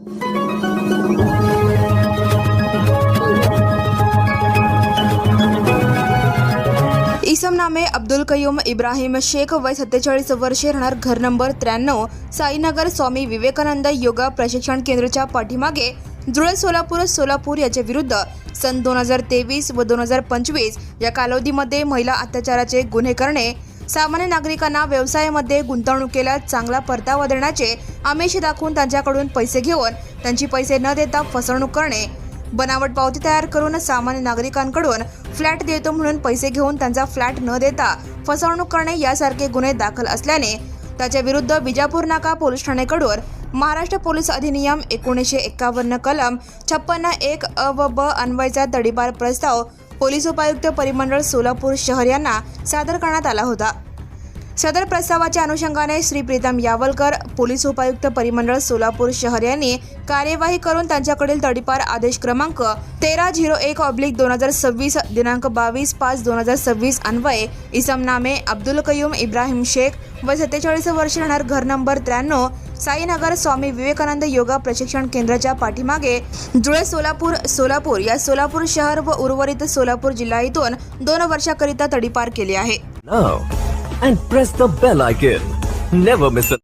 इसम नामे अब्दुल कयूम इब्राहिम शेख, वय 47 वर्षे, राहणार घर नंबर 93, साईनगर, स्वामी विवेकानंद योगा प्रशिक्षण केंद्राच्या पाठीमागे जुळे, सोलापूर याच्या विरुद्ध सन 2023 व 2025 या कालावधीमध्ये महिला अत्याचाराचे गुन्हे करणे, सामान्य नागरिकांना व्यवसायामध्ये गुंतवणुकीला चांगला परतावा देण्याचे आमिष दाखवून त्यांच्याकडून पैसे घेऊन त्यांची पैसे न देता फसवणूक करणे, बनावट पावती तयार करून सामान्य नागरिकांकडून फ्लॅट देतो म्हणून पैसे घेऊन त्यांचा फ्लॅट न देता फसवणूक करणे यासारखे गुन्हे दाखल असल्याने त्याच्या विरुद्ध विजापूर नाका पोलीस ठाण्याकडून महाराष्ट्र पोलीस अधिनियम 1951 कलम 56(1) अ व ब अन्वयचा तडीपार प्रस्ताव पोलीस उपायुक्त परिमंडळ सोलापूर शहर यांना सादर करण्यात आला होता। सदर प्रस्तावाच्या अनुषंगाने श्री प्रीतम यावलकर, पोलीस उपायुक्त परिमंडळ सोलापूर शहर यांनी कार्यवाही करून त्यांच्याकडील तडीपार आदेश क्रमांक 1301/2026 दिनांक 22/5/2026 अन्वये इसम नामे अब्दुल कयूम इब्राहिम शेख, वय 47 वर्षे, राहणार घर नंबर 93, साईनगर, स्वामी विवेकानंद योगा प्रशिक्षण केंद्राच्या पाठीमागे जुळे, सोलापूर या सोलापूर शहर व उर्वरित सोलापूर जिल्हा इथून 2 वर्षाकरिता तडीपार केले आहे। Now and press the bell icon. Never miss a